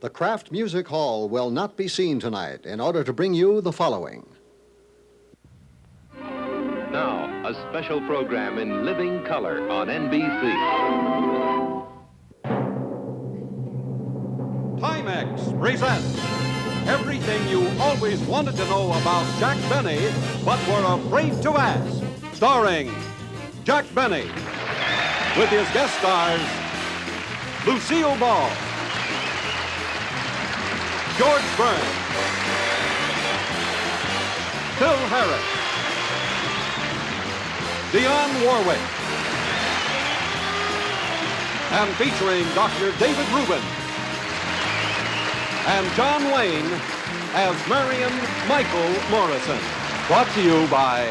The Kraft Music Hall will not be seen tonight in order to bring you the following. Now, a special program in living color on NBC. Timex presents everything you always wanted to know about Jack Benny, but were afraid to ask. Starring Jack Benny, with his guest stars, Lucille Ball, George Burns, Phil Harris, Dionne Warwick, and featuring Dr. David Rubin and John Wayne as Marion Michael Morrison. Brought to you by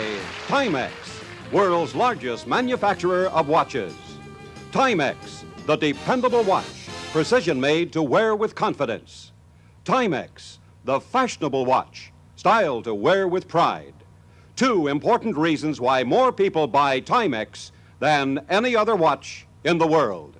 Timex, world's largest manufacturer of watches. Timex, the dependable watch, precision made to wear with confidence. Timex, the fashionable watch, style to wear with pride. Two important reasons why more people buy Timex than any other watch in the world.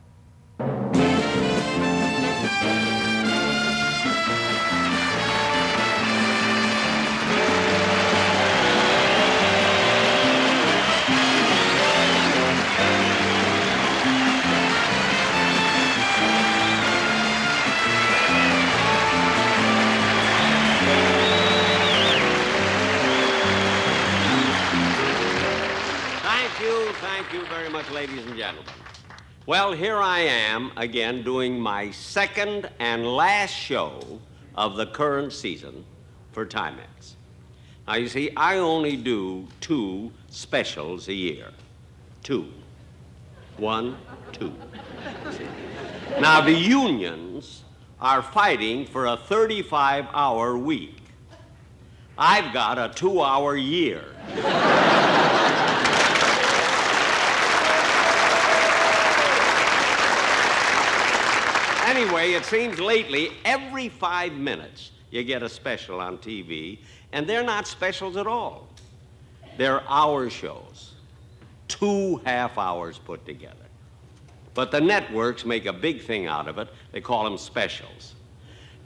Thank you very much, ladies and gentlemen. Well, here I am again doing my second and last show of the current season for Timex. Now, you see, I only do 2 specials a year. 2. 1, 2. Now, the unions are fighting for a 35-hour week. I've got a 2-hour year. Anyway, it seems lately, every 5 minutes, you get a special on TV, and they're not specials at all. They're hour shows, 2 half hours put together. But the networks make a big thing out of it. They call them specials.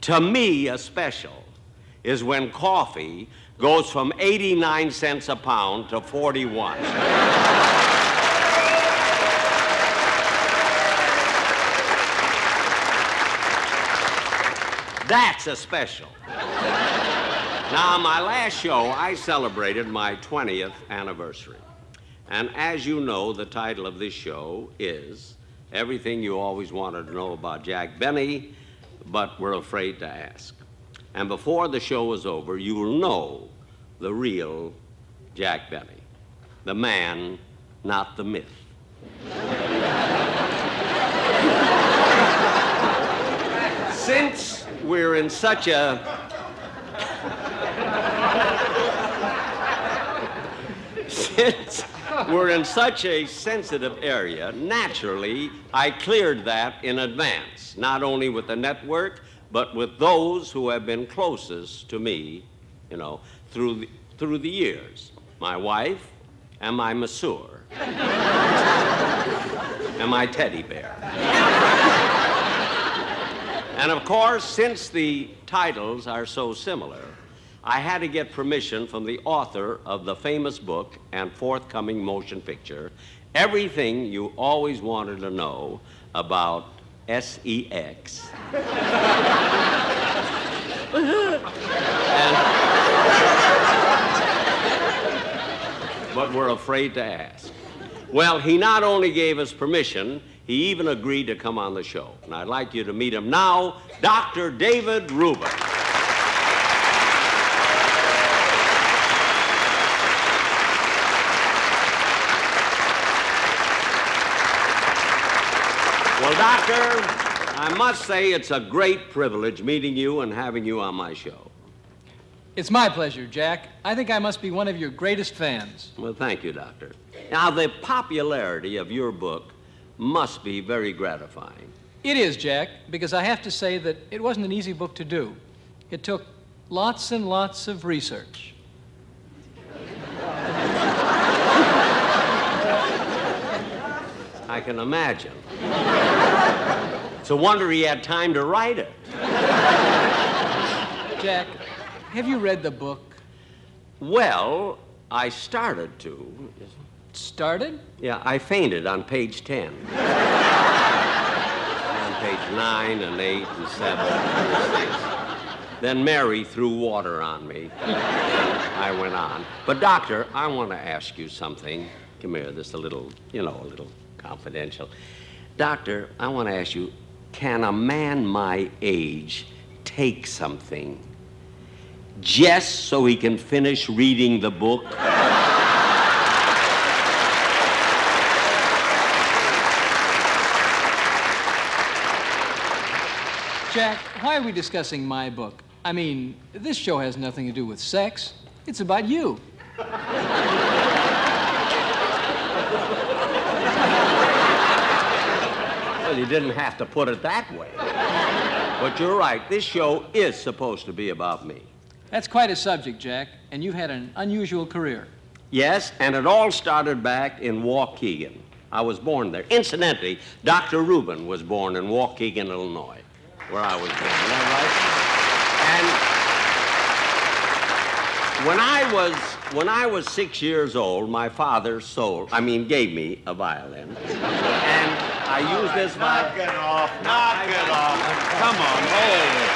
To me, a special is when coffee goes from 89 cents a pound to 41. That's a special. Now, my last show, I celebrated my 20th anniversary. And as you know, the title of this show is Everything You Always Wanted to Know About Jack Benny, but Were Afraid to Ask. And before the show is over, you will know the real Jack Benny. The man, not the myth. Since we're in such a sensitive area, naturally, I cleared that in advance, not only with the network, but with those who have been closest to me, you know, through the years. My wife and my masseur and my teddy bear. And of course, since the titles are so similar, I had to get permission from the author of the famous book and forthcoming motion picture, Everything You Always Wanted to Know About SEX. But we're afraid to ask. Well, he not only gave us permission, he even agreed to come on the show. And I'd like you to meet him now, Dr. David Rubin. Well, Doctor, I must say it's a great privilege meeting you and having you on my show. It's my pleasure, Jack. I think I must be one of your greatest fans. Well, thank you, Doctor. Now, the popularity of your book must be very gratifying. It is, Jack, because I have to say that it wasn't an easy book to do. It took lots and lots of research. I can imagine. It's a wonder he had time to write it. Jack, have you read the book? Well, I started to. Started? Yeah, I fainted on page 10. On page 9 and 8 and 7 and 6. Then Mary threw water on me. And I went on. But, Doctor, I want to ask you something. Come here, this a little confidential. Doctor, I want to ask you, can a man my age take something just so he can finish reading the book? Jack, why are we discussing my book? I mean, this show has nothing to do with sex. It's about you. Well, you didn't have to put it that way. But you're right, this show is supposed to be about me. That's quite a subject, Jack, and you've had an unusual career. Yes, and it all started back in Waukegan. I was born there. Incidentally, Dr. Rubin was born in Waukegan, Illinois, where I was born. Isn't that right? And when I was 6 years old, my father gave me a violin. And I used this violin. Knock it off. Knock it off. Come on, hold it.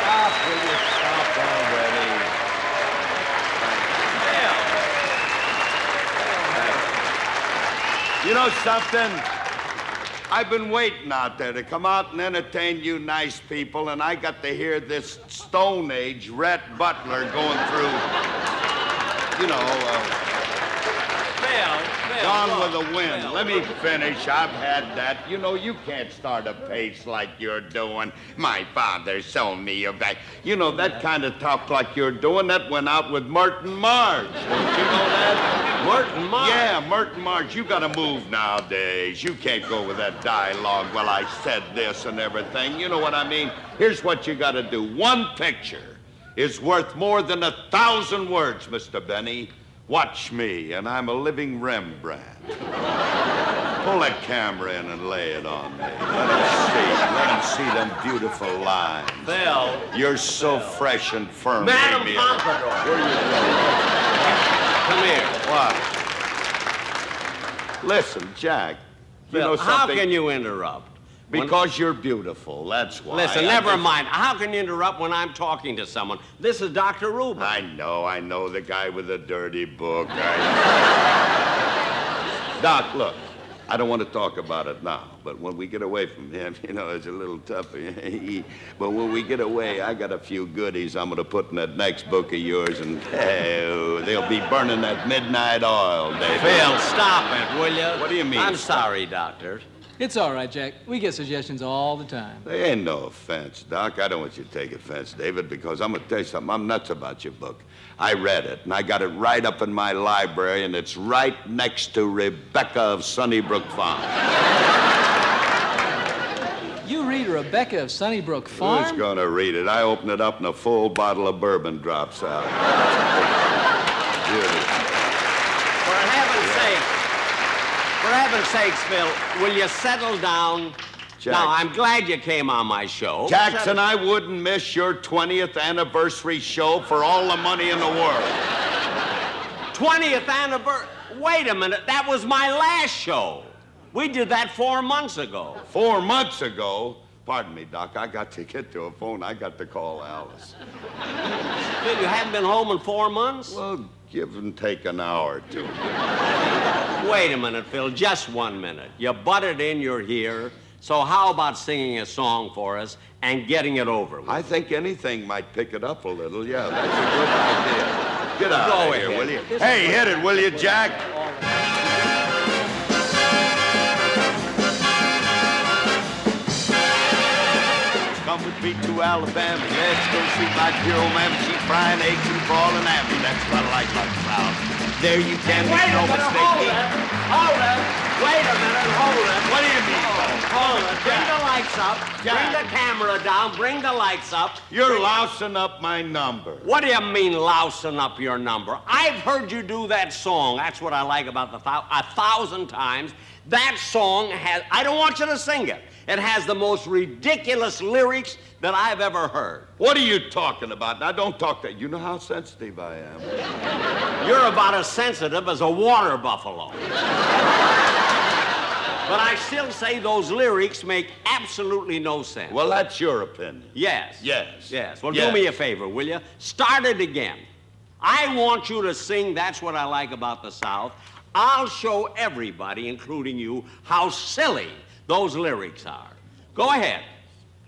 Stop, will you stop already? You know something? I've been waiting out there to come out and entertain you nice people, and I got to hear this Stone Age Rhett Butler going through, Gone with the Wind. Phil, Let me finish. I've had that. You know, you can't start a pace like you're doing. My father sold me a bag. You know, that kind of talk like you're doing, that went out with Merton Marge. Don't you know that? Merton Marge? Yeah, Merton Marge. You gotta move nowadays. You can't go with that dialogue, well, I said this and everything. You know what I mean? Here's what you gotta do. One picture is worth more than 1,000 words, Mr. Benny. Watch me, and I'm a living Rembrandt. Pull that camera in and lay it on me. Let him see them beautiful lines. Phil. You're so fresh and firm, Madam baby. Pompadour. Where you going? Come here. What? Listen, Jack, you Phil, know how something? can you interrupt? Because you're beautiful, that's why. Listen, never mind. How can you interrupt when I'm talking to someone? This is Dr. Rubin. I know, the guy with the dirty book. Doc, look, I don't want to talk about it now, but when we get away from him, it's a little tougher. But when we get away, I got a few goodies I'm going to put in that next book of yours, and they'll be burning that midnight oil, David. Phil, stop it, will you? What do you mean, I'm stop? sorry, Doctor. It's all right, Jack. We get suggestions all the time. There ain't no offense, Doc. I don't want you to take offense, David, because I'm going to tell you something. I'm nuts about your book. I read it, and I got it right up in my library, and it's right next to Rebecca of Sunnybrook Farm. You read Rebecca of Sunnybrook Farm? Who's going to read it? I open it up, and a full bottle of bourbon drops out. Beautiful. For heaven's sakes, Phil, will you settle down? Jack. Now, I'm glad you came on my show. Jackson, I wouldn't miss your 20th anniversary show for all the money in the world. 20th anniversary? Wait a minute, that was my last show. We did that 4 months ago. 4 months ago? Pardon me, Doc, I got to get to a phone. I got to call Alice. Phil, you haven't been home in 4 months? Well, give and take an hour or two. Wait a minute, Phil, just 1 minute. You butted in, you're here. So how about singing a song for us and getting it over with? I think anything might pick it up a little. Yeah, that's a good idea. Get out Go of here, ahead. will you? Hey, hit it, will you, Jack? Come with me to Alabama. Let's go see my dear old mammy. She's frying eggs and boiling apple. That's what I like about the South. There you can make no mistake. Hold it. Wait a minute, hold it. What do you mean? Hold it. Bring the lights up. Bring the camera down. Bring the lights up. You're lousing up my number. What do you mean lousing up your number? I've heard you do that song. That's what I like about 1,000 times. That song has, I don't want you to sing it. It has the most ridiculous lyrics that I've ever heard. What are you talking about? Now, don't talk that. You know how sensitive I am. You're about as sensitive as a water buffalo. But I still say those lyrics make absolutely no sense. Well, that's your opinion. Yes. Yes. Yes. Well, Yes. do me a favor, will you? Start it again. I want you to sing That's What I Like About the South. I'll show everybody, including you, how silly those lyrics are. Go ahead.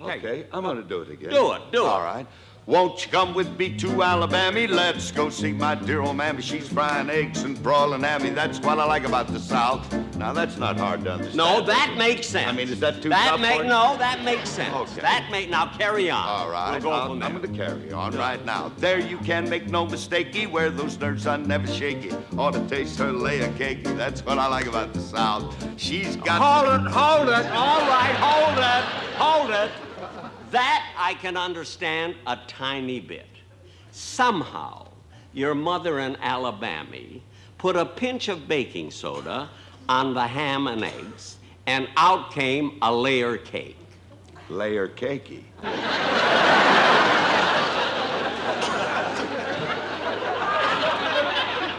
Okay, I'm going to do it again. Do it. All right. Won't you come with me to Alabama? Let's go see my dear old mammy. She's frying eggs and broiling hammy. That's what I like about the South. Now, that's not hard to understand. No, that makes sense. I mean, is that too tough for you? No, that makes sense. Okay. Now carry on. All right, We'll go from there. I'm going to carry on right now. There you can make no mistakey. Wear those nerves on never shaky. Ought to taste her layer cakey. That's what I like about the South. She's got... Hold it. All right, hold it. That I can understand a tiny bit. Somehow, your mother in Alabama put a pinch of baking soda on the ham and eggs, and out came a layer cake. Layer cakey.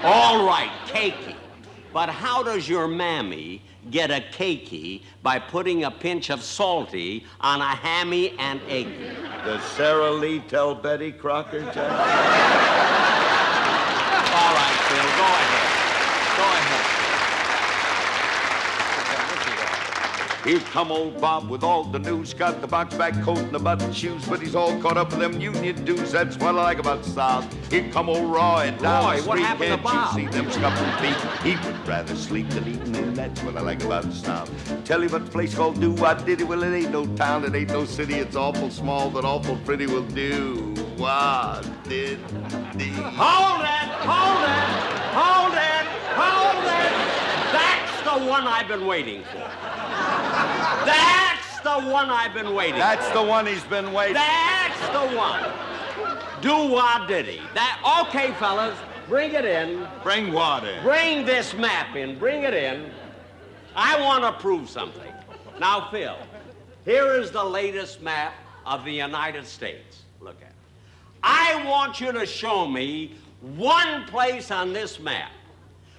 All right, cakey. But how does your mammy get a cakey by putting a pinch of salty on a hammy and eggy? Does Sarah Lee tell Betty Crocker, Jack? All right, Phil, go ahead. Here come old Bob with all the news. Got the box back coat and the button shoes, but he's all caught up with them union dues. That's what I like about the South. Here come old Roy down Roy, the what street. happened to Can't Bob? you see them scuffling feet? He would rather sleep than eat, and that's what I like about the South. Tell you about the place called Do-Wah-Diddy. Well, it ain't no town, it ain't no city. It's awful small, but awful pretty will do. Wah-Diddy. Hold it! That's the one I've been waiting for. That's the one I've been waiting That's for. the one he's been waiting. That's the one. Do-wah-diddy. Okay, fellas, bring it in. Bring what in? Bring this map in. Bring it in. I want to prove something. Now, Phil, here is the latest map of the United States. Look at it. I want you to show me one place on this map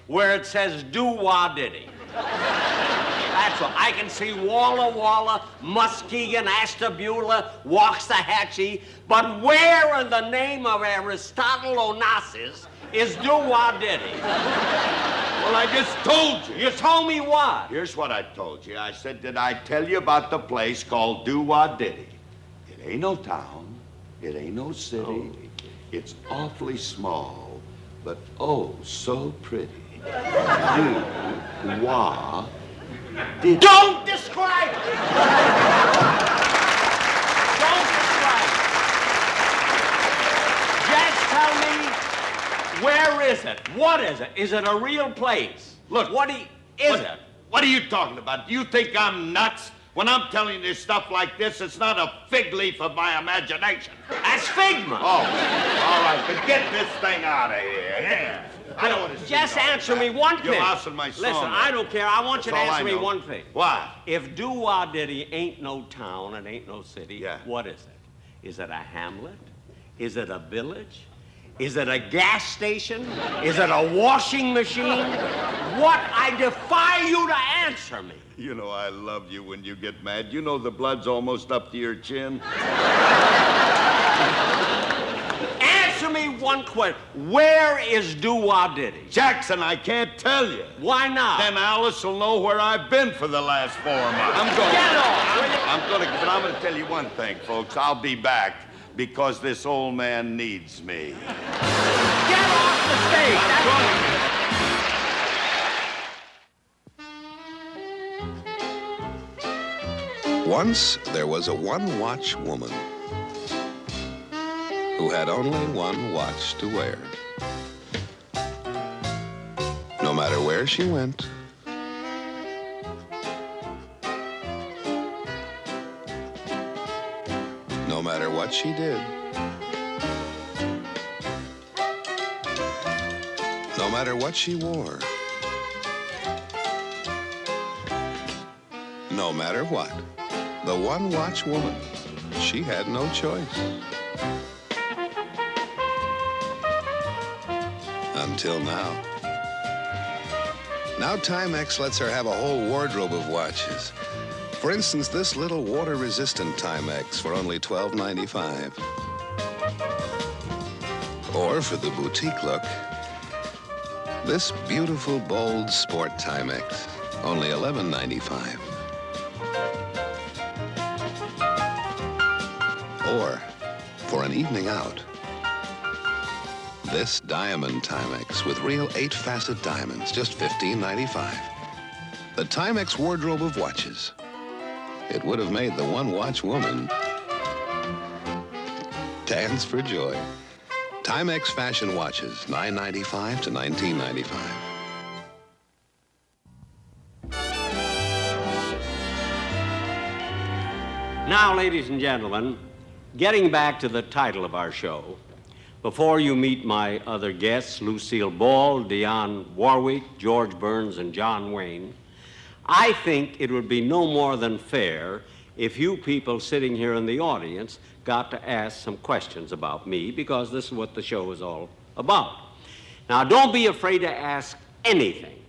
where it says do-wah-diddy. That's all. I can see Walla Walla, Muskegon, Ashtabula, Waxahachie, but where in the name of Aristotle Onassis is do-wah-diddy? Well, I just told you. You told me what? Here's what I told you. I said, did I tell you about the place called Do-Wah-Diddy? It ain't no town. It ain't no city. It's awfully small, but oh, so pretty. Do-Wah-Diddy. Don't describe it! Don't describe it. Just tell me, where is it? What is it? Is it a real place? Look, What is it? What are you talking about? Do you think I'm nuts? When I'm telling you stuff like this, it's not a fig leaf of my imagination. That's figment. Oh, all right, but get this thing out of here. Yeah. I don't want to see Just it all answer the me time. one thing. You're lousing my song. Listen, I don't care. I want you to That's all I answer me know. one thing. What? If do-wah-diddy ain't no town and ain't no city, Yeah. what is it? Is it a hamlet? Is it a village? Is it a gas station? Is it a washing machine? What? I defy you to answer me. You know I love you when you get mad. You know the blood's almost up to your chin. Answer me one question. Where is do-wah-diddy? Jackson, I can't tell you. Why not? Then Alice will know where I've been for the last 4 months. I'm going. Get off, will you? But I'm going to tell you one thing, folks. I'll be back because this old man needs me. Get off the stage. That's all. Once there was a one-watch woman who had only one watch to wear. No matter where she went, no matter what she did, no matter what she wore, No matter what. The one-watch woman. She had no choice. Until now. Now Timex lets her have a whole wardrobe of watches. For instance, this little water-resistant Timex for only $12.95. Or for the boutique look, this beautiful, bold sport Timex, only $11.95. Or for an evening out, this diamond Timex with real 8-facet diamonds, just $15.95. The Timex wardrobe of watches. It would have made the one-watch woman dance for joy. Timex fashion watches, $9.95 to $19.95. Now, ladies and gentlemen, getting back to the title of our show, before you meet my other guests, Lucille Ball, Dionne Warwick, George Burns, and John Wayne, I think it would be no more than fair if you people sitting here in the audience got to ask some questions about me, because this is what the show is all about. Now, don't be afraid to ask anything.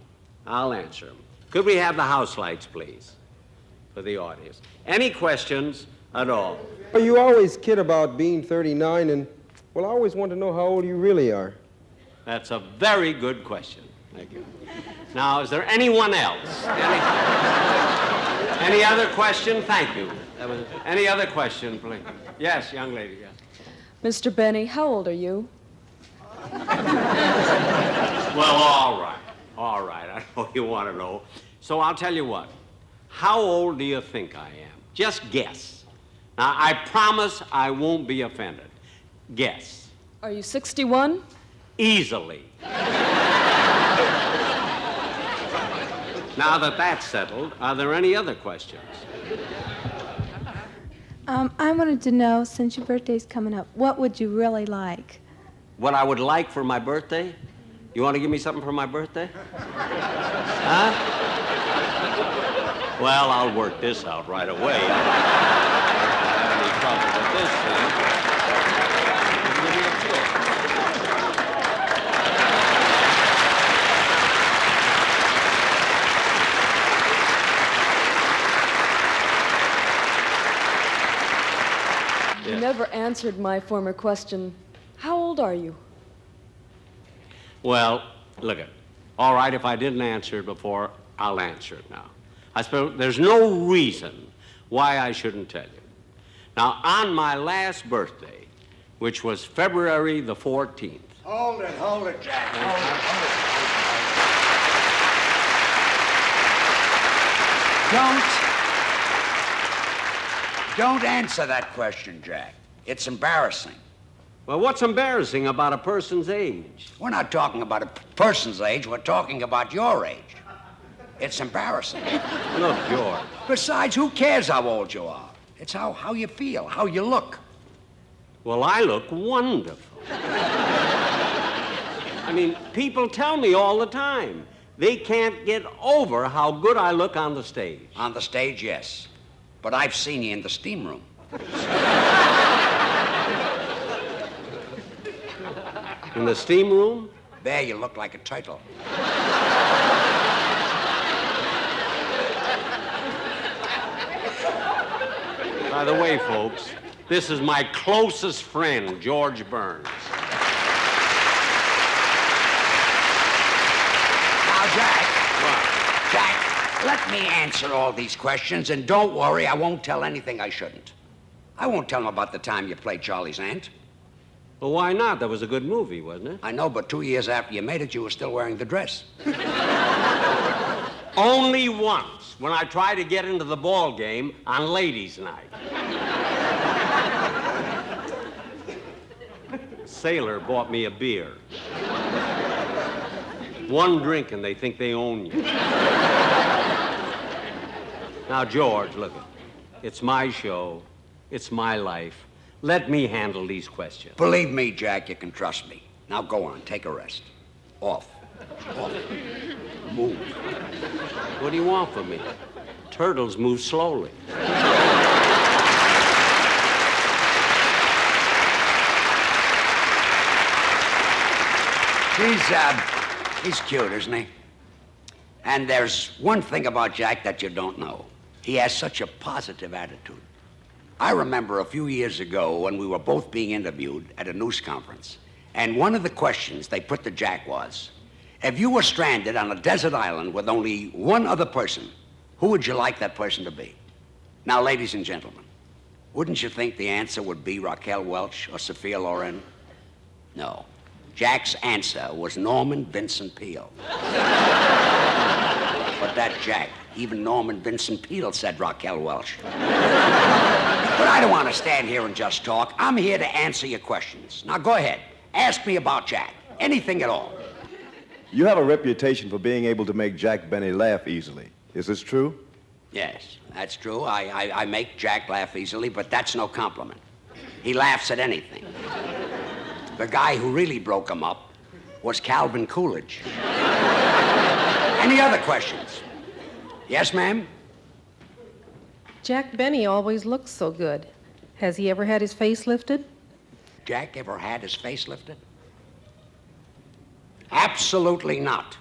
I'll answer them. Could we have the house lights, please, for the audience? Any questions at all? Well, you always kid about being 39, and, well, I always want to know how old you really are. That's a very good question. Thank you. Now, is there anyone else? Any other question? Thank you. Any other question, please? Yes, young lady, yes. Mr. Benny, how old are you? Well, all right. All right. I know you want to know. So I'll tell you what. How old do you think I am? Just guess. Now, I promise I won't be offended. Guess. Are you 61? Easily. Now that that's settled, are there any other questions? I wanted to know, since your birthday's coming up, what would you really like? What I would like for my birthday? You want to give me something for my birthday? Huh? Well, I'll work this out right away. I don't have any trouble with this thing. Give me a kiss. You never answered my former question. How old are you? Well, look it. All right, if I didn't answer it before, I'll answer it now. I suppose there's no reason why I shouldn't tell you. Now, on my last birthday, which was February the 14th. Hold it, Jack. Hold it. Don't answer that question, Jack. It's embarrassing. Well, what's embarrassing about a person's age? We're not talking about a person's age. We're talking about your age. It's embarrassing. Look, George. Besides, who cares how old you are? It's how you feel, how you look. Well, I look wonderful. I mean, people tell me all the time. They can't get over how good I look on the stage. On the stage, yes. But I've seen you in the steam room. In the steam room? There you look like a turtle. By the way, folks, this is my closest friend, George Burns. Now, Jack. What? Jack, let me answer all these questions, and don't worry, I won't tell anything I shouldn't. I won't tell them about the time you played Charlie's aunt. Well, why not? That was a good movie, wasn't it? I know, but 2 years after you made it, you were still wearing the dress. Only once, when I tried to get into the ball game on ladies' night. Sailor bought me a beer. One drink and they think they own you. Now, George, look, it's my show. It's my life. Let me handle these questions. Believe me, Jack, you can trust me. Now go on, take a rest. Off. Off. Move. What do you want from me? turtles move slowly. He's cute, isn't he? And there's one thing about Jack that you don't know. He has such a positive attitude. I remember a few years ago when we were both being interviewed at a news conference, and one of the questions they put to Jack was, if you were stranded on a desert island with only one other person, who would you like that person to be? Now, ladies and gentlemen, wouldn't you think the answer would be Raquel Welch or Sophia Loren? No. Jack's answer was Norman Vincent Peale. But that Jack, even Norman Vincent Peale said Raquel Welch. But I don't want to stand here and just talk. I'm here to answer your questions. Now go ahead. Ask me about Jack. Anything at all. You have a reputation for being able to make Jack Benny laugh easily. Is this true? Yes, that's true. I make Jack laugh easily, but that's no compliment. He laughs at anything. The guy who really broke him up was Calvin Coolidge. Any other questions? Yes, ma'am? Jack Benny always looks so good. Has he ever had his face lifted? Jack ever had his face lifted? Absolutely not.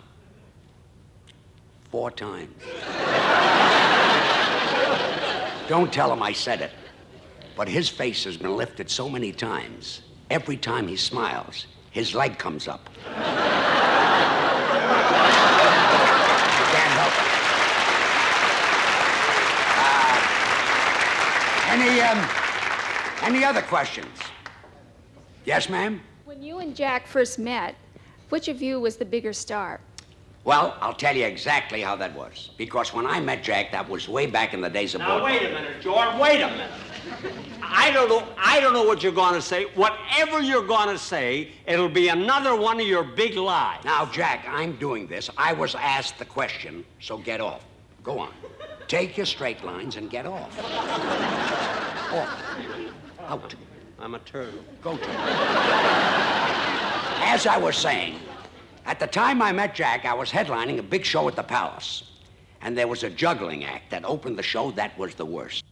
4 times. Don't tell him I said it, but his face has been lifted so many times. Every time he smiles, his leg comes up. You can't help it. Any other questions? Yes, ma'am? When you and Jack first met, which of you was the bigger star? Well, I'll tell you exactly how that was. Because when I met Jack, that was way back in the days of Now, wait a minute, George. Wait a minute. I don't know what you're going to say. Whatever you're going to say, it'll be another one of your big lies. Now, Jack, I'm doing this. I was asked the question, so get off. Go on. Take your straight lines and get off. Off. Out. I'm a turtle. Go to. As I was saying, at the time I met Jack, I was headlining a big show at the Palace. And there was a juggling act that opened the show that was the worst.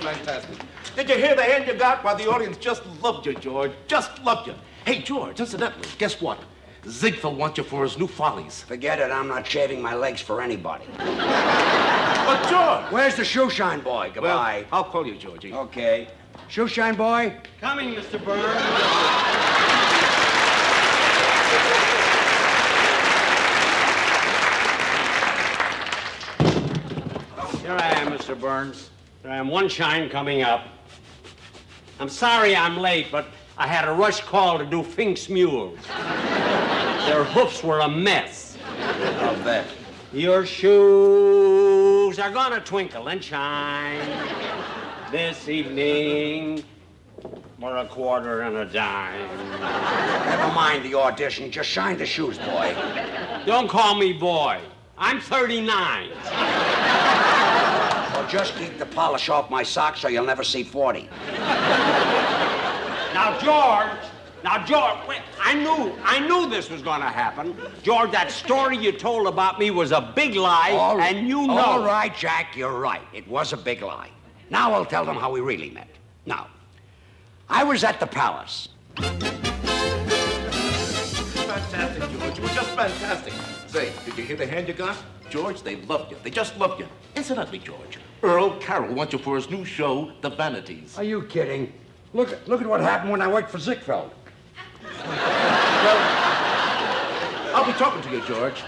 Fantastic. Did you hear the hand you got? Why, the audience just loved you, George. Just loved you. Hey, George, incidentally, guess what? Ziegfeld wants you for his new Follies. Forget it. I'm not shaving my legs for anybody. But, George! Where's the shoeshine boy? Goodbye. Well, I'll call you, Georgie. Okay. Shoeshine boy? Coming, Mr. Burns. Here I am, Mr. Burns. There I am, one shine coming up. I'm sorry I'm late, but I had a rush call to do Fink's mules. Their hoofs were a mess. I'll bet. Your shoes are gonna twinkle and shine this evening for a quarter and a dime. Never mind the audition. Just shine the shoes, boy. Don't call me boy. I'm 39. Well, just keep the polish off my socks so you'll never see 40. Now, George, wait, I knew this was going to happen. George, that story you told about me was a big lie, and you know. All right, Jack, you're right. It was a big lie. Now I'll tell them how we really met. Now, I was at the Palace. Fantastic, George. You were just fantastic. Say, did you hear the hand you got? George, they loved you. They just loved you. Incidentally, George, Earl Carroll wants you for his new show, The Vanities. Are you kidding? Look at what happened when I worked for Ziegfeld. Well, I'll be talking to you, George.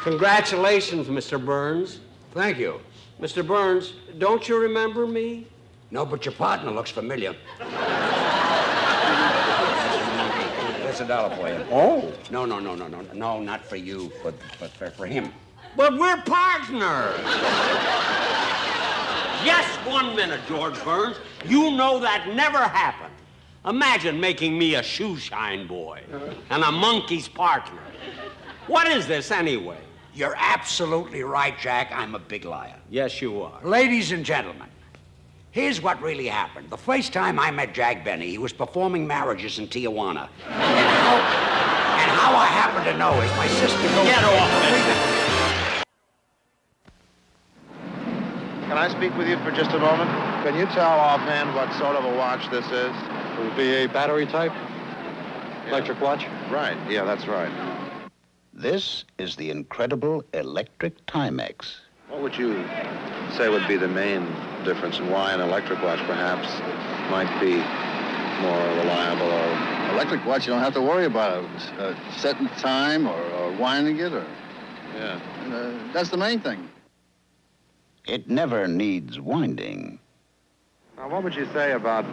Congratulations, Mr. Burns. Thank you. Mr. Burns, don't you remember me? No, but your partner looks familiar. Here's $1 for you. Oh. No, not for you, but for him. But we're partners. Just 1 minute, George Burns. You know that never happened. Imagine making me a shoe shine boy and a monkey's partner. What is this anyway? You're absolutely right, Jack. I'm a big liar. Yes, you are. Ladies and gentlemen, here's what really happened. The first time I met Jack Benny, he was performing marriages in Tijuana. And how I happen to know is my sister goes... Get off it. Can I speak with you for just a moment? Can you tell offhand what sort of a watch this is? It would be a battery type electric watch. Right, yeah, that's right. This is the incredible electric Timex. What would you say would be the main difference in why an electric watch perhaps might be more reliable? Or electric watch, you don't have to worry about it. Setting time or winding it or... Yeah. That's the main thing. It never needs winding. Now, what would you say about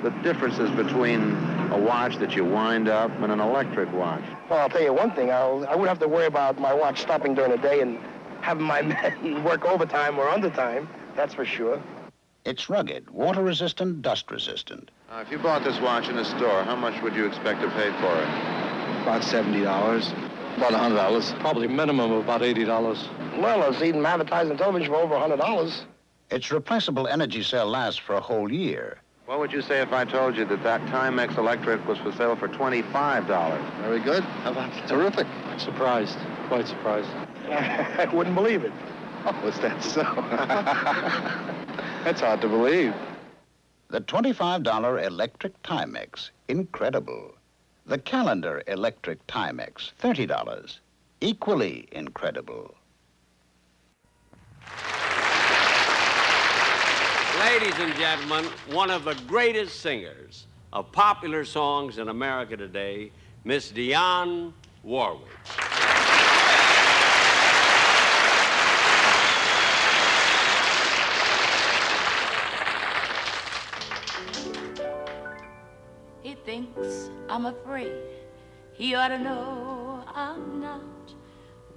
the differences between a watch that you wind up and an electric watch? Well, I'll tell you one thing. I wouldn't have to worry about my watch stopping during the day and having my men work overtime or undertime. That's for sure. It's rugged, water-resistant, dust-resistant. If you bought this watch in a store, how much would you expect to pay for it? About $70. About $100. Probably minimum of about $80. Well, I've seen advertising television for over $100. Its replaceable energy cell lasts for a whole year. What would you say if I told you that Timex Electric was for sale for $25? Very good. How about that? Terrific. Surprised. Quite surprised. I wouldn't believe it. Oh, is that so? That's hard to believe. The $25 electric Timex, incredible. The calendar electric Timex, $30, equally incredible. Ladies and gentlemen, one of the greatest singers of popular songs in America today, Miss Dionne Warwick. He thinks I'm afraid. He ought to know I'm not.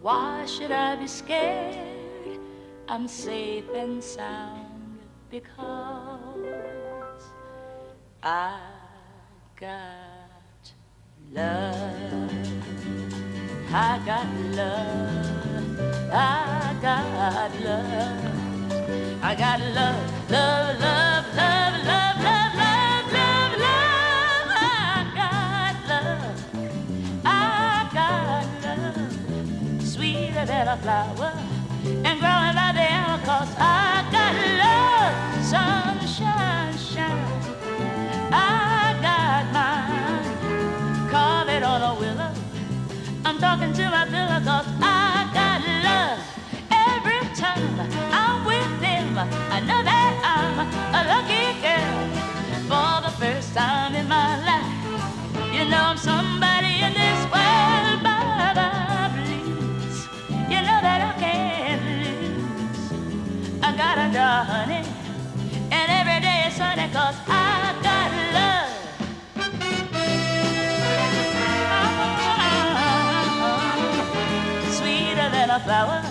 Why should I be scared? I'm safe and sound because I got love. I got love. I got love. I got love, love, love, love, love, love, love, love, love. I got love, sweeter than a flower and growing by the hour, 'cause I got love, sunshine, shine. I got mine, carve it on a willow. I'm talking to my pillow, 'cause I got love. Every time I'm with him, I know that I'm a lucky girl. For the first time in my life, you know I'm somebody in this world, bye-bye, please. You know that I can't lose. I got a jar, honey, and every day is sunny, 'cause I got love. Sweeter than a flower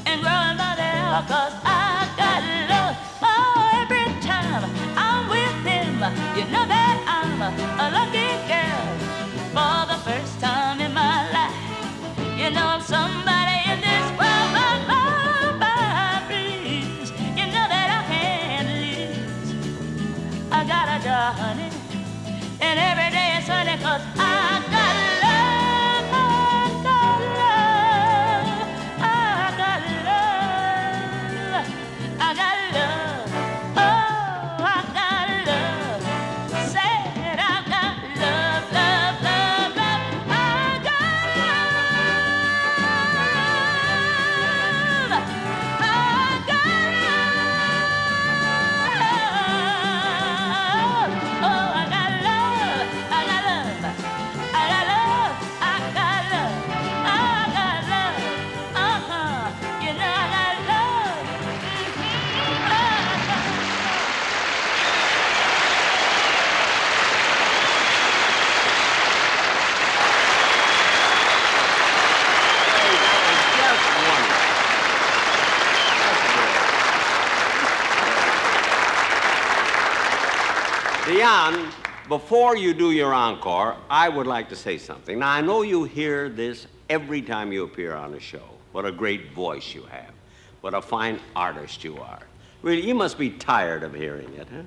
and growing by the hour, 'cause I got love. Oh, every time I'm with him, you know that I'm a lucky girl. For the first time in my life, you know I'm somebody in this world, bye-bye, please. You know that I can't lose. I got a jar, honey, and every day is sunny, 'cause I got love, I got love, I got love. Dion, before you do your encore, I would like to say something. Now, I know you hear this every time you appear on a show. What a great voice you have. What a fine artist you are. Really, you must be tired of hearing it, huh?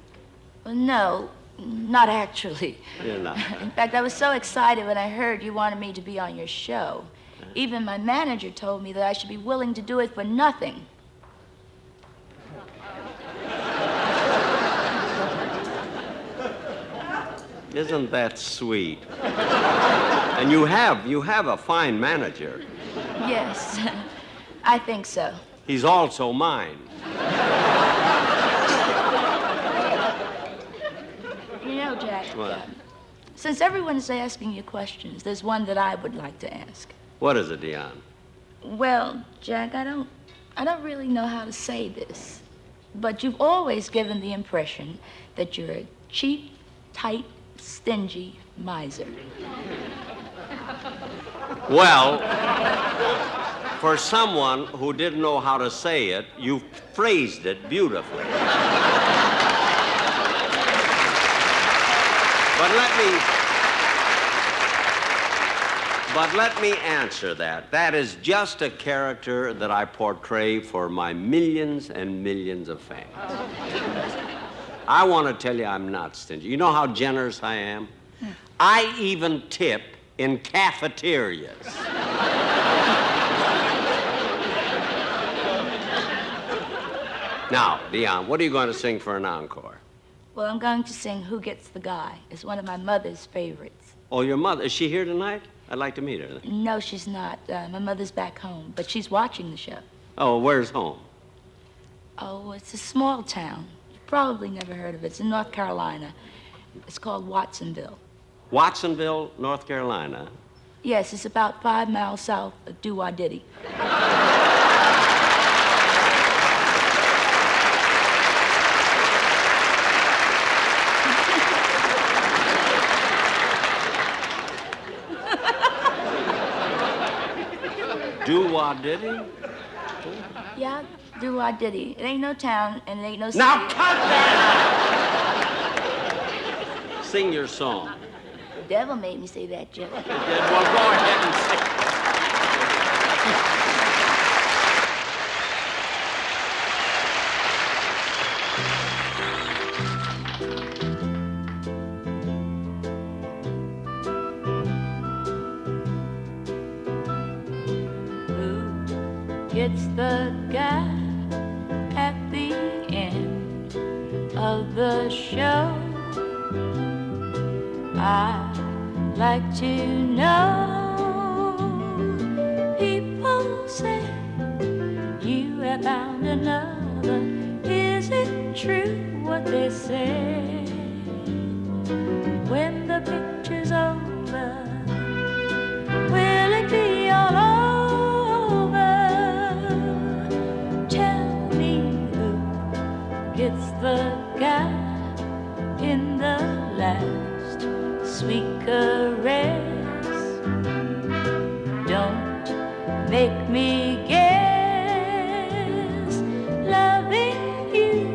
Well, no, not actually. You're not. In fact, I was so excited when I heard you wanted me to be on your show. Even my manager told me that I should be willing to do it for nothing. Isn't that sweet? And you have a fine manager. Yes, I think so. He's also mine. You know, Jack, What? since everyone is asking you questions, there's one that I would like to ask. What is it, Dion? Well, Jack, I don't really know how to say this, but you've always given the impression that you're a cheap, tight, stingy miser. Well, for someone who didn't know how to say it, you phrased it beautifully. But let me answer that. That is just a character that I portray for my millions and millions of fans. I want to tell you I'm not stingy. You know how generous I am? I even tip in cafeterias. Now, Dion, what are you going to sing for an encore? Well, I'm going to sing Who Gets the Guy. It's one of my mother's favorites. Oh, your mother. Is she here tonight? I'd like to meet her. No, she's not. My mother's back home, but she's watching the show. Oh, where's home? Oh, it's a small town. You've probably never heard of it. It's in North Carolina. It's called Watsonville. Watsonville, North Carolina. Yes, it's about 5 miles south of Do-Wah-Diddy. Do-Wah-Diddy? Yeah, Do-Wah-Diddy. It ain't no town, and it ain't no city. Now cut that out! Sing your song. The devil made me say that, Jeff. Well, go ahead and sing. It's the guy at the end of the show. I'd like to know. People say you have found another. Is it true what they say? When the picture's over, will it be all over? It's the guy in the last sweet caress. Don't make me guess. Loving you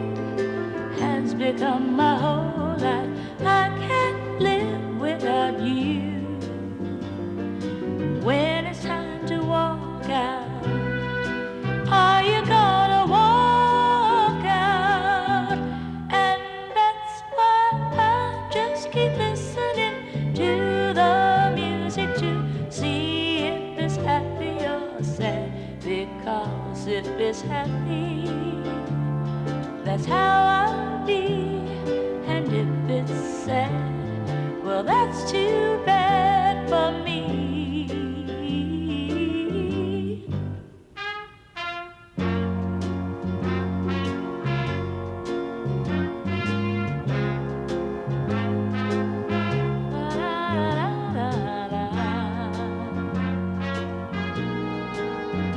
has become my whole life. I can't live without you. When it's time to walk out, are you gonna walk out? And that's why I just keep listening to the music to see if it's happy or sad. Because if it's happy, that's how I'll be. And if it's sad, well, that's too bad for me.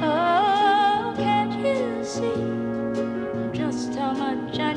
Oh, can't you see just how much I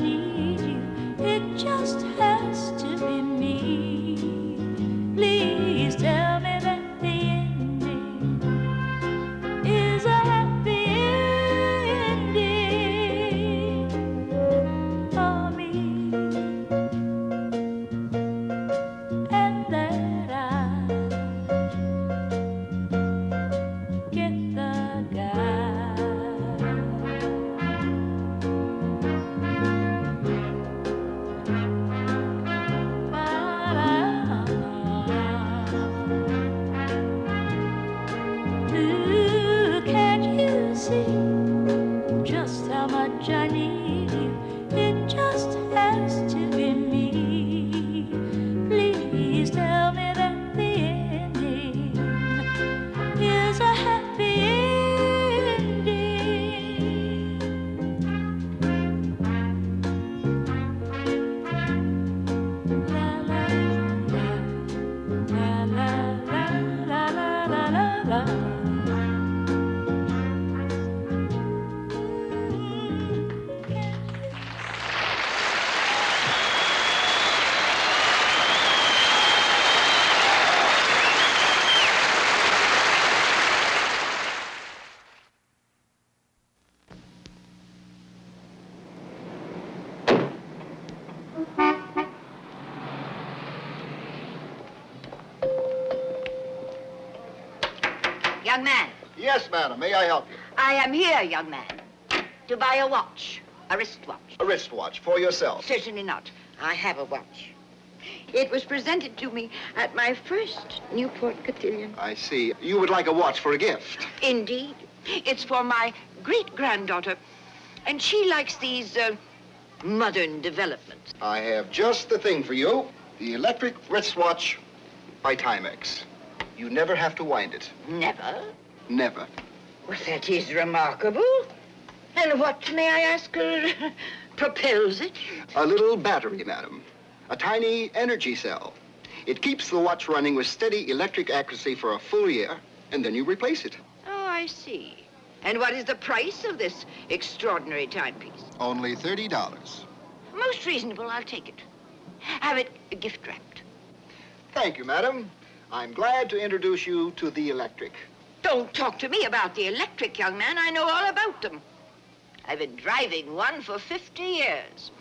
love. Young man. Yes, madam. May I help you? I am here, young man, to buy a watch, a wristwatch. A wristwatch for yourself. Certainly not. I have a watch. It was presented to me at my first Newport cotillion. I see. You would like a watch for a gift. Indeed. It's for my great-granddaughter, and she likes these modern developments. I have just the thing for you. The electric wristwatch by Timex. You never have to wind it. Never? Never. Well, that is remarkable. And what, may I ask, propels it? A little battery, madam. A tiny energy cell. It keeps the watch running with steady electric accuracy for a full year, and then you replace it. Oh, I see. And what is the price of this extraordinary timepiece? Only $30. Most reasonable. I'll take it. Have it gift wrapped. Thank you, madam. I'm glad to introduce you to the electric. Don't talk to me about the electric, young man. I know all about them. I've been driving one for 50 years.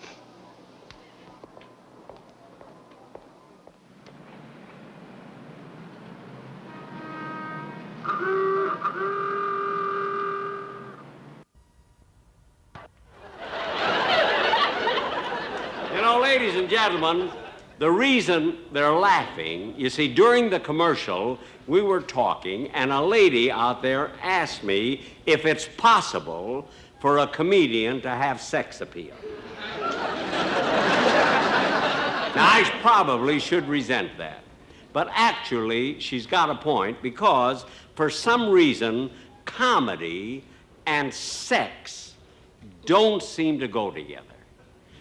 You know, ladies and gentlemen, the reason they're laughing, you see, during the commercial, we were talking, and a lady out there asked me if it's possible for a comedian to have sex appeal. Now, I probably should resent that. But actually, she's got a point, because for some reason, comedy and sex don't seem to go together.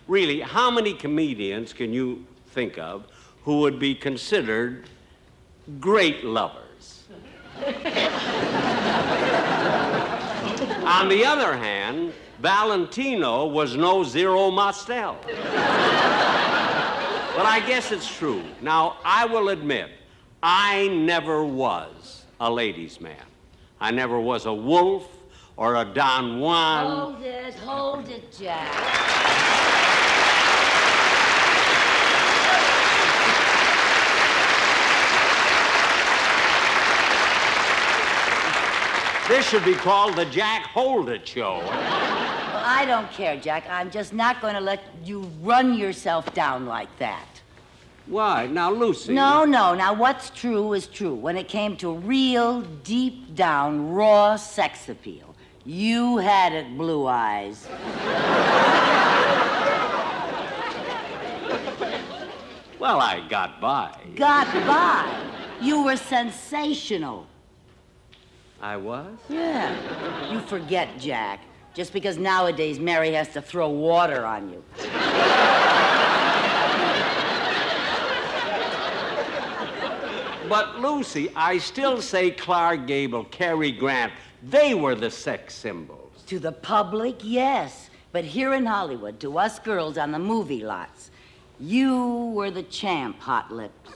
Really, how many comedians can you think of who would be considered great lovers? On the other hand, Valentino was no Zero Mostel. But I guess it's true. Now, I will admit, I never was a ladies' man. I never was a Wolf or a Don Juan. Hold it, Jack. This should be called the Jack Hold It Show. Well, I don't care, Jack. I'm just not going to let you run yourself down like that. Why? Now, Lucy. No. Now, what's true is true. When it came to real, deep down, raw sex appeal, you had it, Blue Eyes. Well, I got by. Got by? You were sensational. I was? Yeah. You forget, Jack. Just because nowadays Mary has to throw water on you. But, Lucy, I still say Clark Gable, Cary Grant, they were the sex symbols. To the public, yes. But here in Hollywood, to us girls on the movie lots, you were the champ, Hot Lips.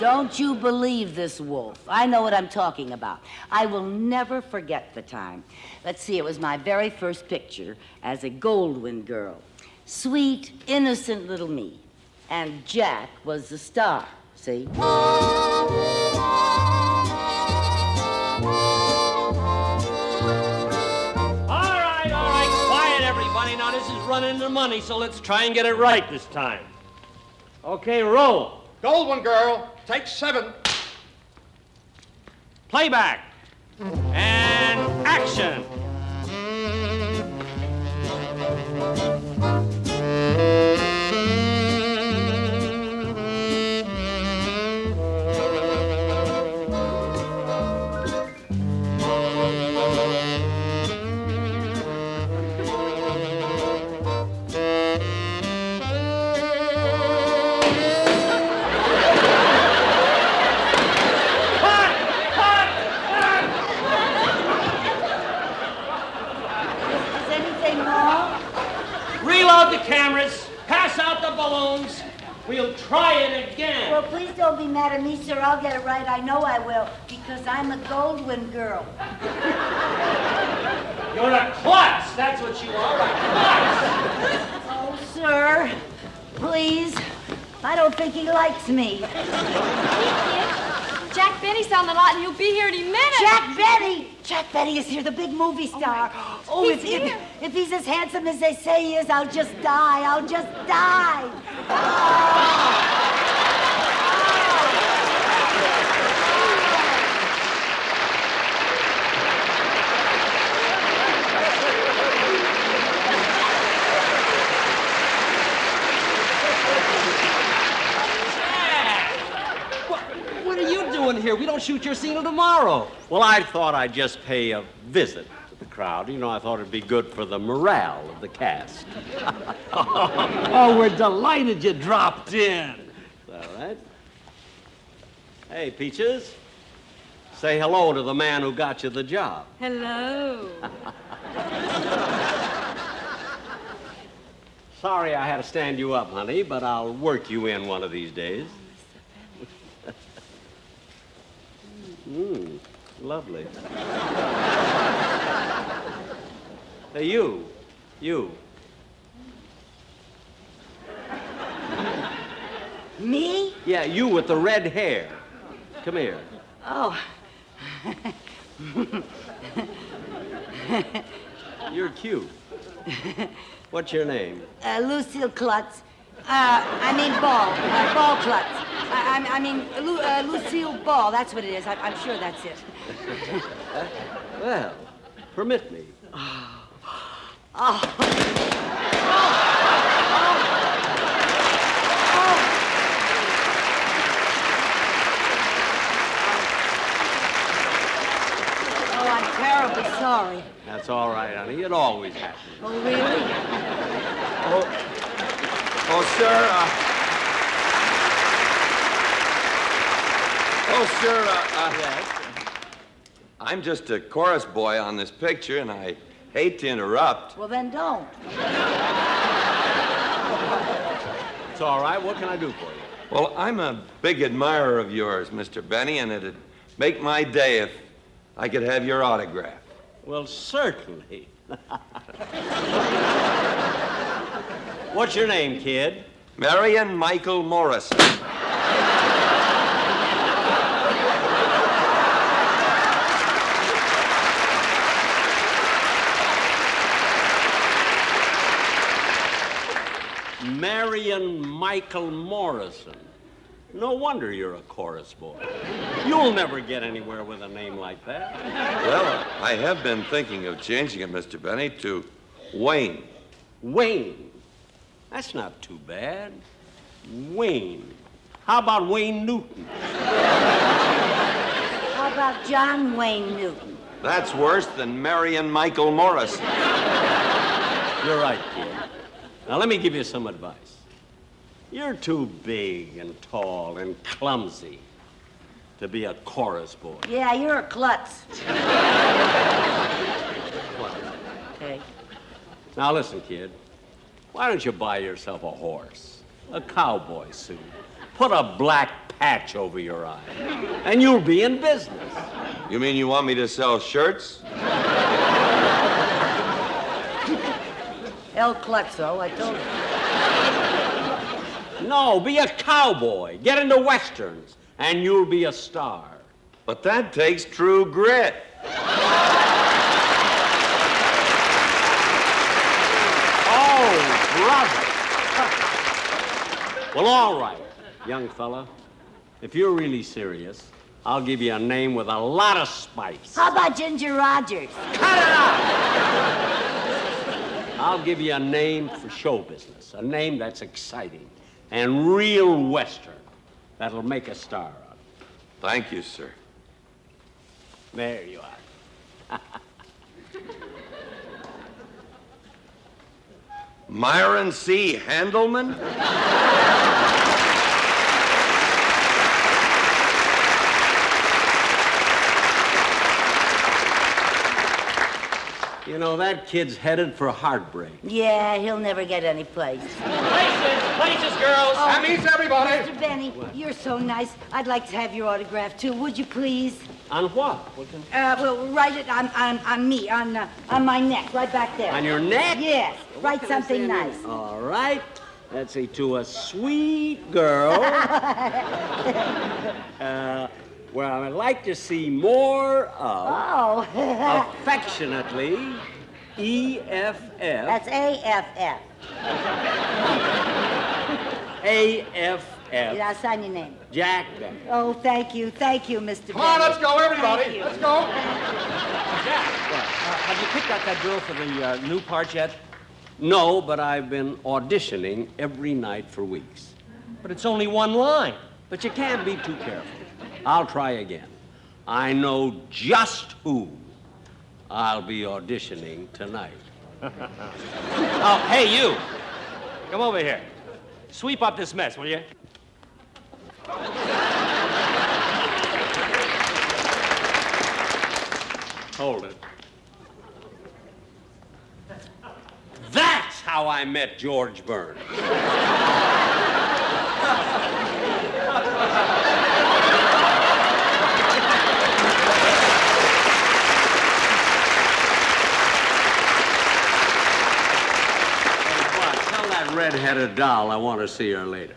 Don't you believe this, Wolf. I know what I'm talking about. I will never forget the time. Let's see, it was my very first picture as a Goldwyn girl. Sweet, innocent little me. And Jack was the star, see? All right, quiet, everybody. Now, this is running into money, so let's try and get it right this time. Okay, roll. Goldwyn girl, take 7. Playback. And action. We'll try it again. Well, please don't be mad at me, sir. I'll get it right. I know I will, because I'm a Goldwyn girl. You're a klutz. That's what you are, a klutz. Oh, sir, please. I don't think he likes me. Jack Benny's on the lot, and he'll be here any minute. Jack Benny! Jack Benny is here, the big movie star. Oh, He's here. If he's as handsome as they say he is, I'll just die. I'll just die. What are you doing here? We don't shoot your scene till tomorrow. Well, I thought I'd just pay a visit to the crowd. You know, I thought it'd be good for the morale of the cast. Oh, we're delighted you dropped in. All right. Hey, Peaches. Say hello to the man who got you the job. Hello. Sorry I had to stand you up, honey, but I'll work you in one of these days. Lovely. Hey, you. Me? Yeah, you with the red hair. Come here. Oh. You're cute. What's your name? Lucille Klutz. I mean Ball. Ball Klutz. I mean Lucille Ball. That's what it is. I'm sure that's it. Well, permit me. Oh, I'm terribly sorry. That's all right, honey. It always happens. Oh, really? Sir, I'm just a chorus boy on this picture, and I hate to interrupt. Well, then don't. It's all right. What can I do for you? Well, I'm a big admirer of yours, Mr. Benny, and it'd make my day if I could have your autograph. Well, certainly. What's your name, kid? Marion Michael Morrison. Marion Michael Morrison. No wonder you're a chorus boy. You'll never get anywhere with a name like that. Well, I have been thinking of changing it, Mr. Benny, to Wayne. Wayne? That's not too bad. Wayne. How about Wayne Newton? How about John Wayne Newton? That's worse than Marion Michael Morrison. You're right, kid. Now, let me give you some advice. You're too big and tall and clumsy to be a chorus boy. Yeah, you're a klutz. Okay. Now, listen, kid. Why don't you buy yourself a horse, a cowboy suit, put a black patch over your eye, and you'll be in business. You mean you want me to sell shirts? El Klutzo, I told you. No, be a cowboy. Get into westerns, and you'll be a star. But that takes true grit. Oh, brother. Well, all right, young fella. If you're really serious, I'll give you a name with a lot of spice. How about Ginger Rogers? Cut it out! I'll give you a name for show business, a name that's exciting and real Western that'll make a star out of it. Thank you, sir. There you are. Myron C. Handelman? You know, that kid's headed for heartbreak. Yeah, he'll never get any place. Places, girls. That means everybody. everybody. Mr. Benny, you're so nice. I'd like to have your autograph, too. Would you please? On what? Well, write it on me, on my neck, right back there. On your neck? Yes. Write Can I something say nice. anything? All right. Let's see, to a sweet girl. Well, I'd like to see more of. Affectionately, EFF. That's AFF. AFF. Yeah, I'll sign your name. Jack Benny. Oh, thank you, Mr. Come on, Benny. let's go, everybody. Thank you. Let's go. Have you picked out that girl for the new part yet? No, but I've been auditioning every night for weeks. But it's only one line. But you can't be too careful. I'll try again. I know just who I'll be auditioning tonight. Oh, hey, you. Come over here. Sweep up this mess, will you? Hold it. That's how I met George Burns. Tell that red-headed doll I want to see her later.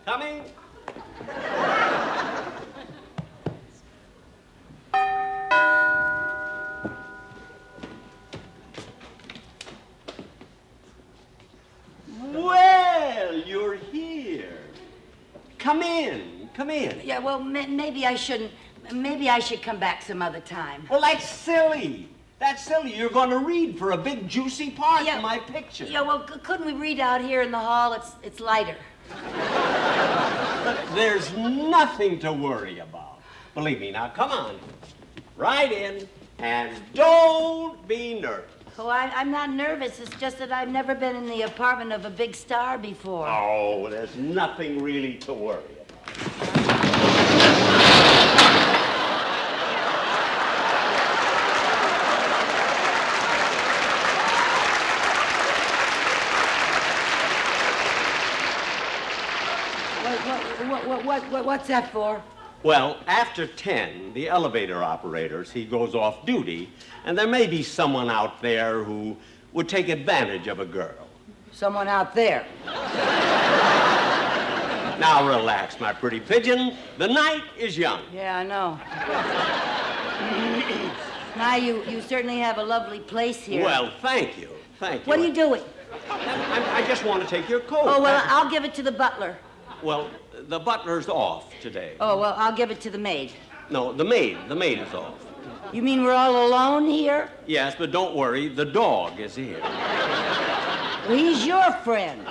Coming. Well, you're here. Come in. Come in. Yeah, well, maybe I shouldn't. Maybe I should come back some other time. Well, that's silly. That's silly. You're going to read for a big, juicy part in my picture. Yeah, well, couldn't we read out here in the hall? It's lighter. There's nothing to worry about. Believe me. Now, come on. Right in, and don't be nervous. Oh, I'm not nervous. It's just that I've never been in the apartment of a big star before. Oh, there's nothing really to worry about. What's that for? Well, after 10, the elevator operators, he goes off duty, and there may be someone out there who would take advantage of a girl. Someone out there. Now relax, my pretty pigeon. The night is young. Yeah, I know. Now, you certainly have a lovely place here. Well, thank you. Thank you. What are you doing? I just want to take your coat. Oh, well, I'll give it to the butler. Well, the butler's off today. Oh, well, I'll give it to the maid. No, the maid is off. You mean we're all alone here? Yes, but don't worry, the dog is here. Well, he's your friend.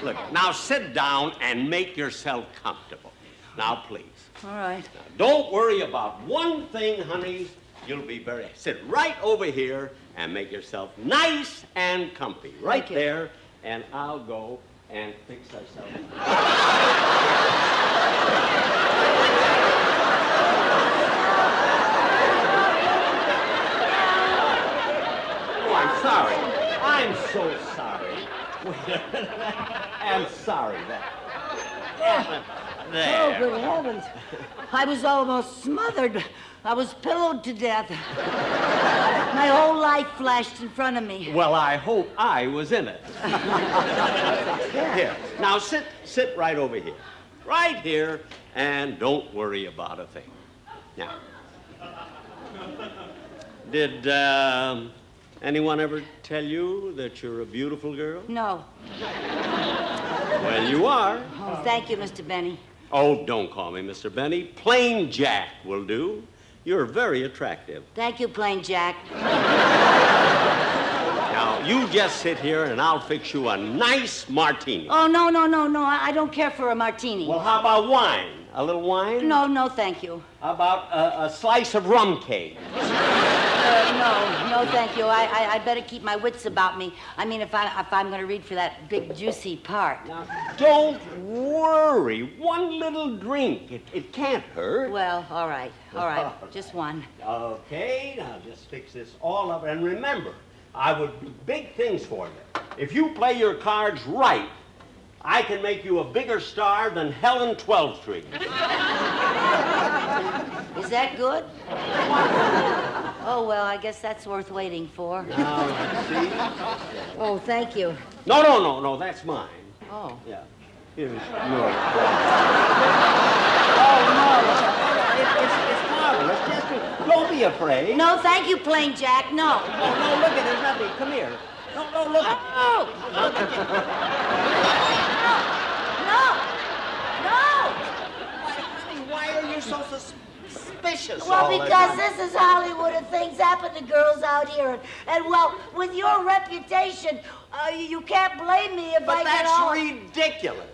Look, now sit down and make yourself comfortable. Now, please. All right. Now, don't worry about one thing, honey. You'll be very... Sit right over here and make yourself nice and comfy. Right there. And I'll go and fix ourselves. Oh, I'm sorry. I'm so sorry. I'm sorry. There. Oh, good heavens. I was almost smothered. I was pillowed to death. My whole life flashed in front of me. Well, I hope I was in it. Here. Now, sit right over here. Right here, and don't worry about a thing. Now, did anyone ever tell you that you're a beautiful girl? No. Well, you are. Oh, thank you, Mr. Benny. Oh, don't call me Mr. Benny. Plain Jack will do. You're very attractive. Thank you, Plain Jack. Now, you just sit here and I'll fix you a nice martini. Oh, no. I don't care for a martini. Well, how about wine? A little wine? No, thank you. How about a slice of rum cake? No, thank you. I'd better keep my wits about me. I mean, if I'm going to read for that big, juicy part. Now, don't worry. One little drink. It can't hurt. Well, all right. Just one. Okay, now just fix this all up. And remember, I would do big things for you. If you play your cards right, I can make you a bigger star than Helen 12th Street. Is that good? Oh, well, I guess that's worth waiting for. Now, see? Oh, thank you. No, that's mine. Oh. Yeah. Here's yours. It's marvelous. Just don't be afraid. No, thank you, Plain Jack. No. No, look, there's nothing. Come here. No, look. No. Why are you so suspicious? Well, because this is Hollywood and things happen to girls out here. And well, with your reputation, you can't blame me if I get all... But that's ridiculous.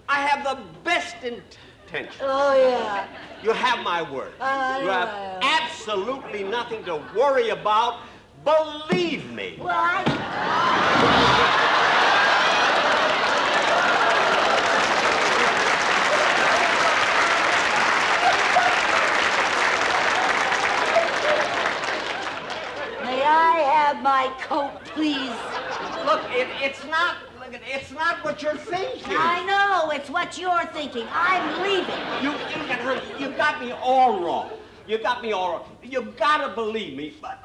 I have the best intentions. Oh, yeah. You have my word. You have absolutely nothing to worry about. Believe me. Well, May I have my coat, please? Look, it's not what you're thinking. I know, it's what you're thinking. I'm leaving. You got me all wrong. You gotta believe me, but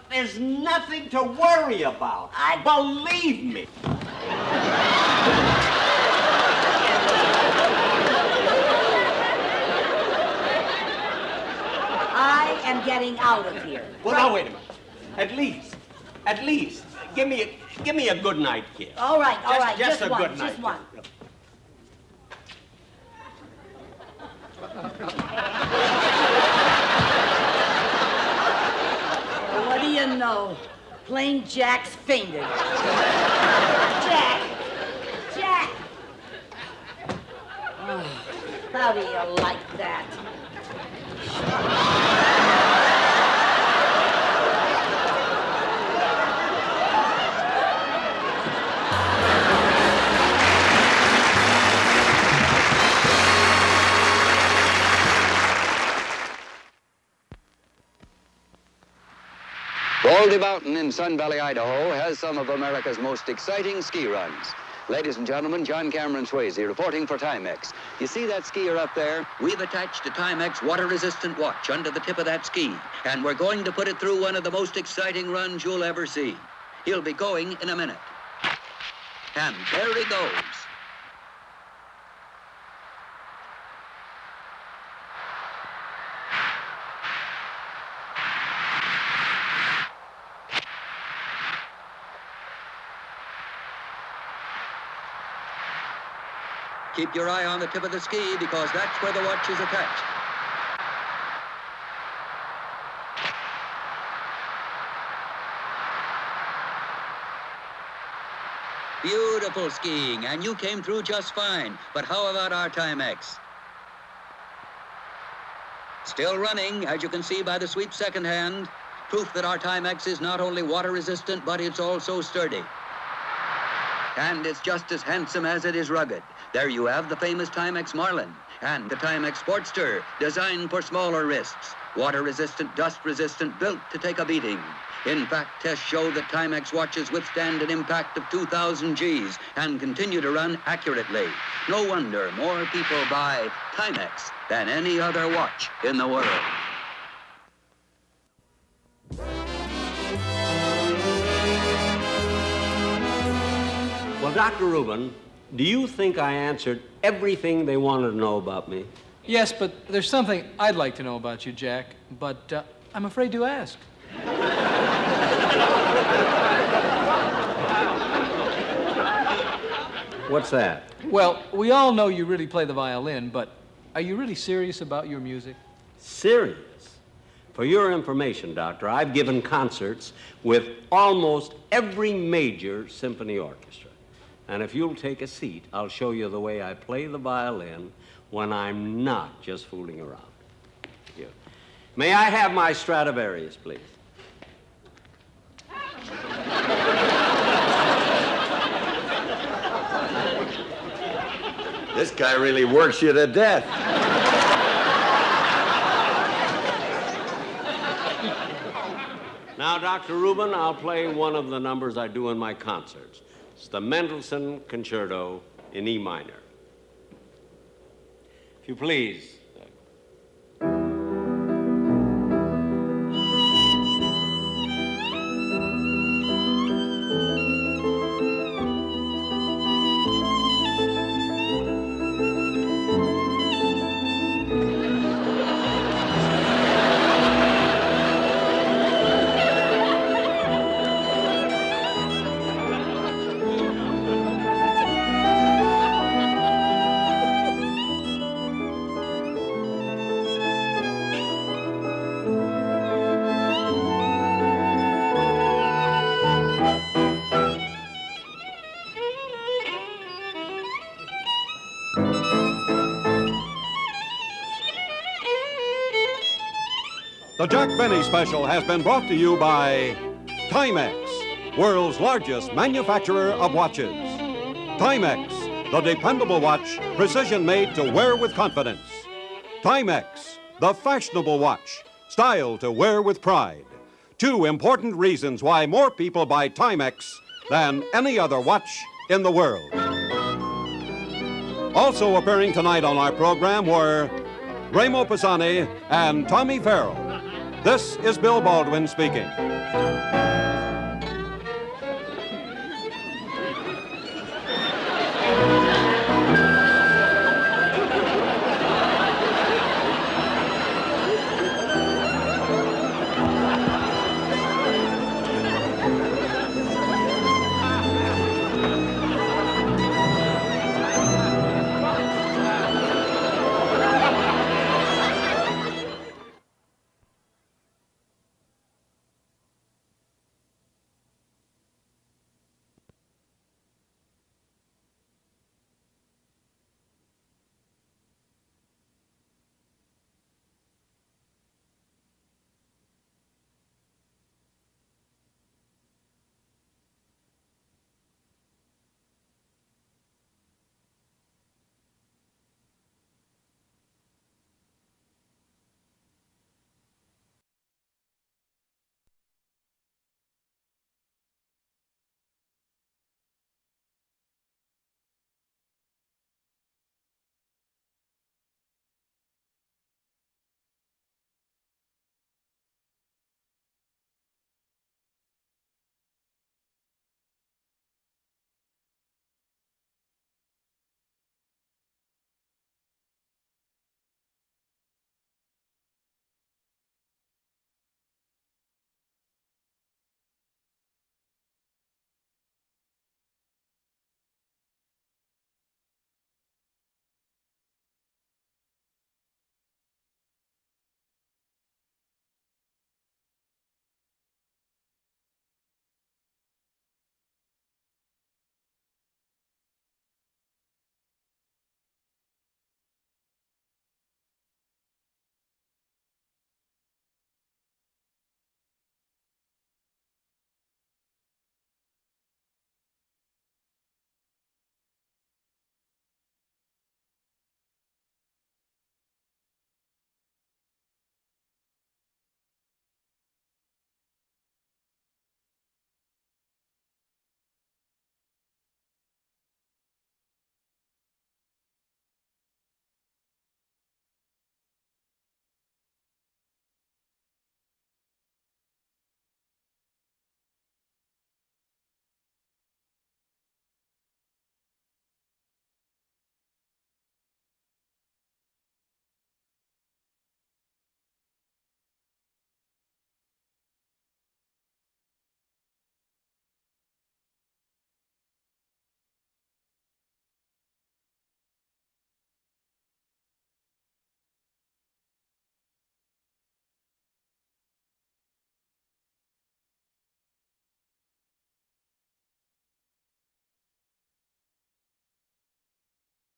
there's nothing to worry about. Believe me. I am getting out of here. Well, now wait a minute. At least, give me a good night kiss. All right. Just a one, good night. Just one. What do you know? Plain Jack's fainted. Jack! Oh, how do you like that? Baldy Mountain in Sun Valley, Idaho, has some of America's most exciting ski runs. Ladies and gentlemen, John Cameron Swayze reporting for Timex. You see that skier up there? We've attached a Timex water-resistant watch under the tip of that ski, and we're going to put it through one of the most exciting runs you'll ever see. He'll be going in a minute. And there he goes. Keep your eye on the tip of the ski because that's where the watch is attached. Beautiful skiing, and you came through just fine. But how about our Timex? Still running, as you can see by the sweep second hand. Proof that our Timex is not only water resistant, but it's also sturdy. And it's just as handsome as it is rugged. There you have the famous Timex Marlin and the Timex Sportster, designed for smaller wrists. Water-resistant, dust-resistant, built to take a beating. In fact, tests show that Timex watches withstand an impact of 2,000 Gs and continue to run accurately. No wonder more people buy Timex than any other watch in the world. Well, Dr. Rubin, do you think I answered everything they wanted to know about me? Yes, but there's something I'd like to know about you, Jack, but I'm afraid to ask. What's that? Well, we all know you really play the violin, but are you really serious about your music? Serious? For your information, Doctor, I've given concerts with almost every major symphony orchestra. And if you'll take a seat, I'll show you the way I play the violin when I'm not just fooling around. Here. May I have my Stradivarius, please? guy really works you to death. Now, Dr. Rubin, I'll play one of the numbers I do in my concerts. It's the Mendelssohn Concerto in E minor. If you please. The Jack Benny Special has been brought to you by Timex, world's largest manufacturer of watches. Timex, the dependable watch, precision made to wear with confidence. Timex, the fashionable watch, style to wear with pride. Two important reasons why more people buy Timex than any other watch in the world. Also appearing tonight on our program were Remo Pisani and Tommy Farrell. This is Bill Baldwin speaking.